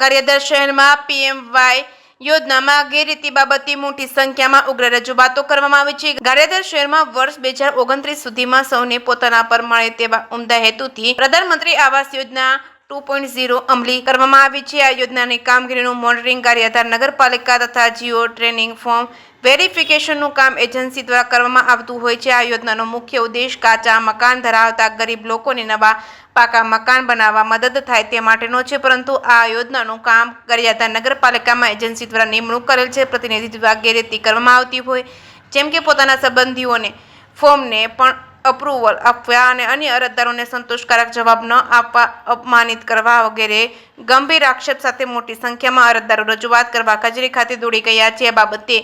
ગારિયાધાર શહેરમાં પીએમવાય યોજનામાં ગેરરીતિ બાબતે મોટી સંખ્યામાં ઉગ્ર રજૂઆતો કરવામાં આવી છે. ગારિયાધાર શહેરમાં વર્ષ 2029 સુધીમાં સૌને પોતાના પર મળે તેવા ઉમદા હેતુથી પ્રધાનમંત્રી આવાસ યોજના 2.0 અમલી કરવામાં આવી છે. આ યોજનાની કામગીરીનું મોનિટરિંગ ગારિયાધાર નગરપાલિકા તથા જીઓ ટ્રેનિંગ ફોર્મ વેરિફિકેશનનું કામ એજન્સી દ્વારા કરવામાં આવતું હોય છે. આ યોજનાનો મુખ્ય ઉદ્દેશ કાચા મકાન ધરાવતા ગરીબ લોકોને નવા પાકા મકાન બનાવવા મદદ થાય તે માટેનો છે. પરંતુ આ યોજનાનું કામ ગારિયાધાર નગરપાલિકામાં એજન્સી દ્વારા નિમણૂક કરેલ છે પ્રતિનિધિ દ્વારા ગેરરીતિ કરવામાં આવતી હોય, જેમ કે પોતાના સંબંધીઓને ફોર્મને પણ અપ્રુવલ આપવા અને અન્ય અરજદારોને સંતોષકારક જવાબ ન આપવા, અપમાનિત કરવા વગેરે ગંભીર આક્ષેપ સાથે મોટી સંખ્યામાં અરજદારો રજૂઆત કરવા કચેરી ખાતે દોડી ગયા છે. આ બાબતે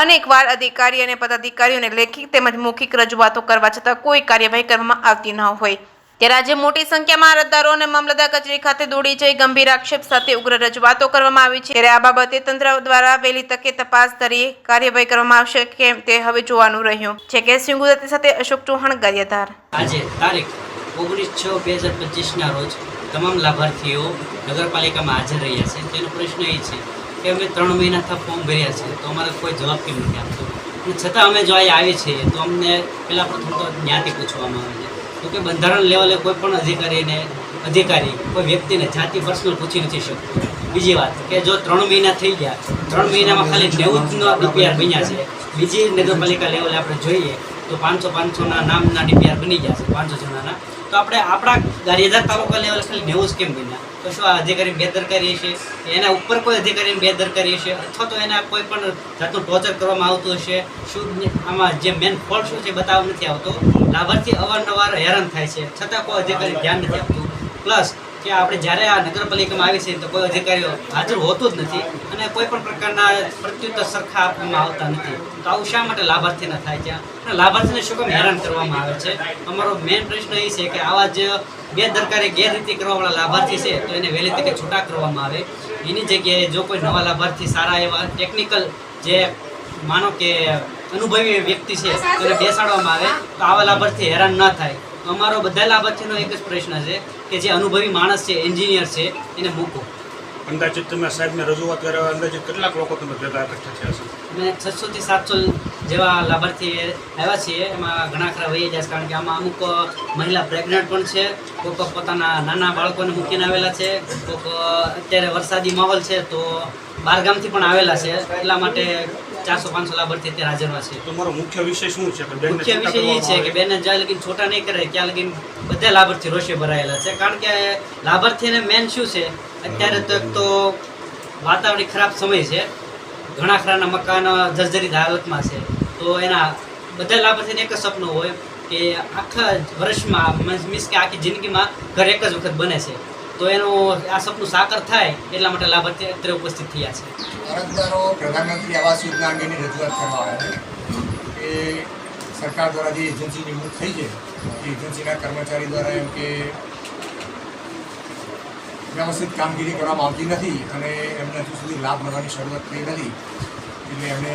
અનેકવાર અધિકારી અને પદાધિકારીઓને લેખિત તેમજ મૌખિક રજૂઆતો કરવા છતાં કોઈ કાર્યવાહી કરવામાં આવતી ન હોય ત્યારે આજે મોટી સંખ્યામાં અરજદારો અને મામલતદાર કચેરી ખાતે દોડી જઈ ગંભીર આક્ષેપ સાથે ઉગ્ર રજૂઆતો કરવામાં આવી છે. ત્યારે આ બાબતે તંત્ર દ્વારા વહેલી તકે તપાસ કરી કાર્યવાહી કરવામાં આવશે કે તે હવે જોવાનું રહ્યું છે. કેસરી ગુજરાતી સાથે અશોક ચૌહાણ, ગારિયાધાર. આજે તારીખ 19/6/2025 ના રોજ તમામ લાભાર્થીઓ નગરપાલિકામાં હાજર રહ્યા છે. તેનો પ્રશ્ન એ છે કે અમે 3 મહિનાથી ફોર્મ ભર્યા છે તો અમારે કોઈ જવાબ કેમ નથી આપતો, અને છતાં અમે જો અહીં આવીએ છીએ તો અમને પહેલાં પ્રથમ તો જ્ઞાતિ પૂછવામાં આવે છે. તો કે બંધારણ લેવલે કોઈ પણ અધિકારી કોઈ વ્યક્તિને જાતિ પર્સનલ પૂછી નથી શકતો. બીજી વાત કે જો 3 મહિના થઈ ગયા, 3 મહિનામાં ખાલી 90 ડીપીઆર બન્યા છે. બીજી નગરપાલિકા લેવલે આપણે જોઈએ તો 500 નામના ડીપીઆર બની ગયા છે, 500 જણાના. તો આપણે આપણા ગારિયાધાર તાલુકા લેવલે ખાલી 90 કેમ બન્યા? તો શું આ અધિકારી બેદરકારી હશે, એના ઉપર કોઈ અધિકારીની બેદરકારી હશે, અથવા તો એના કોઈ પણ જાતનું ટોર્ચર કરવામાં આવતું હશે? શું આમાં જે મેન ફોલ્ટ શું છે બતાવવા નથી આવતો. લાભાર્થી અવારનવાર હેરાન થાય છે છતાં કોઈ અધિકારી ધ્યાન નથી આપતું. પ્લસ કે આપણે જ્યારે આ નગરપાલિકામાં આવી છે તો કોઈ અધિકારીઓ હાજર હોતું જ નથી અને કોઈ પણ પ્રકારના પ્રત્યુત્તર સરખા આપવામાં આવતા નથી. તો આવું શા માટે લાભાર્થીને થાય છે અને લાભાર્થીને શું કામ હેરાન કરવામાં આવે છે? અમારો મેઇન પ્રશ્ન એ છે કે આવા જે બેદરકારી ગેરરીતિ કરવાવાળા લાભાર્થી છે તો એને વહેલી તકે છૂટા કરવામાં આવે. એની જગ્યાએ જો કોઈ નવા લાભાર્થી સારા એવા ટેકનિકલ જે માનો કે અનુભવી વ્યક્તિ છે તેને બેસાડવામાં આવે તો આવા લાભાર્થી હેરાન ન થાય. તો અમારો બધા લાભાર્થીનો એક જ પ્રશ્ન છે કે જે અનુભવી માણસ છે, એન્જિનિયર છે, એને મૂકો. અંદાજિત તમે સાહેબને રજૂઆત કરવા અંદાજિત કેટલાક લોકો તમે ભેગા એકઠા થયા છે? અમે 600 થી 700 જેવા લાભાર્થી આવ્યા છીએ. એમાં ઘણા ખરા વહી જાય કારણ કે આમાં અમુક મહિલા પ્રેગ્નન્ટ પણ છે, કોઈક પોતાના નાના બાળકોને મૂકીને આવેલા છે, કોઈક અત્યારે વરસાદી માહોલ છે તો બહારગામથી પણ આવેલા છે. એટલા માટે 400-500 લાભાર્થી અત્યારે હાજરમાં છે. તમારો મુખ્ય વિષય શું છે? મુખ્ય વિષય એ છે કે બેનને જ્યાં લગીન છોટા નહીં કરે ત્યાં લગીન બધા લાભાર્થી રોષે ભરાયેલા છે. કારણ કે લાભાર્થીને મેન શું છે, અત્યારે તો એક તો વાતાવરણ ખરાબ સમય છે, ઘણા ખરાના મકાન જર્જરિત હાલતમાં છે. તો એના બધા લાભાર્થીને એક જ સપનું હોય કે આખા વર્ષમાં મીન્સ કે આખી જિંદગીમાં ઘર એક જ વખત બને છે. તો એનું આ સપનું સાકાર થાય એટલા માટે લાભાર્થી અત્યારે ઉપસ્થિત થયા છે. અરજદારો પ્રધાનમંત્રી આવાસ યોજના અંગેની રજૂઆત કરવા આવ્યા છે કે સરકાર દ્વારા જે એજન્સી નિમણૂક થઈ છે એ એજન્સીના કર્મચારી દ્વારા એમ કે વ્યવસ્થિત કામગીરી કરવામાં આવતી નથી અને એમને હજુ સુધી લાભ મળવાની શરૂઆત થઈ નથી. એટલે એમને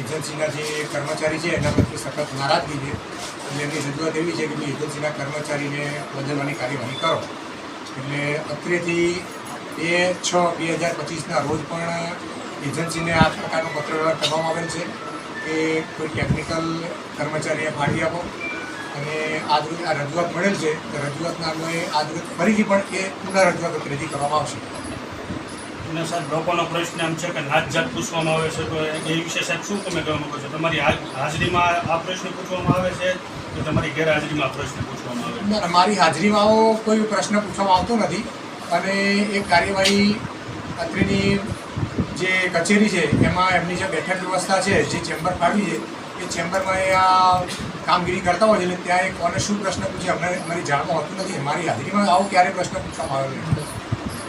એજન્સીના જે કર્મચારી છે એના પ્રત્યે સખત નારાજગી છે. એટલે એમની રજૂઆત એવી છે કે એજન્સીના કર્મચારીને બદલવાની કાર્યવાહી કરો. એટલે અત્રેથી 2/6/2025ના રોજ પણ એજન્સીને આ પ્રકારનો પત્ર વ્યવહાર કરવામાં આવેલ છે કે કોઈ ટેકનિકલ કર્મચારીને ફાળવી આપો. અને આજરોજ આ રજૂઆત મળેલ છે તો રજૂઆતના અન્વયે આજરોજ ફરીથી પણ એ પુનઃ રજૂઆત અત્રેથી કરવામાં આવશે. અને સાહેબ લોકોનો પ્રશ્ન એમ છે કે નાત જાત પૂછવામાં આવે છે, તો એ વિશે સાહેબ શું તમે કહેવા માગો છો? તમારી હાજરીમાં આ પ્રશ્ન પૂછવામાં આવે છે કે તમારી ગેરહાજરીમાં આ પ્રશ્ન પૂછવામાં આવે છે? મારી હાજરીમાં કોઈ પ્રશ્ન પૂછવામાં આવતો નથી અને એ કાર્યવાહી અત્રેની જે કચેરી છે એમાં એમની જે બેઠક વ્યવસ્થા છે, જે ચેમ્બર ફાળવી છે એ ચેમ્બરમાં એ આ કામગીરી કરતા હોય છે. એટલે ત્યાં કોને શું પ્રશ્ન પૂછે અમને અમારી જાણમાં હોતું નથી. મારી હાજરીમાં આવો ક્યારેય પ્રશ્ન પૂછવામાં આવ્યો નથી.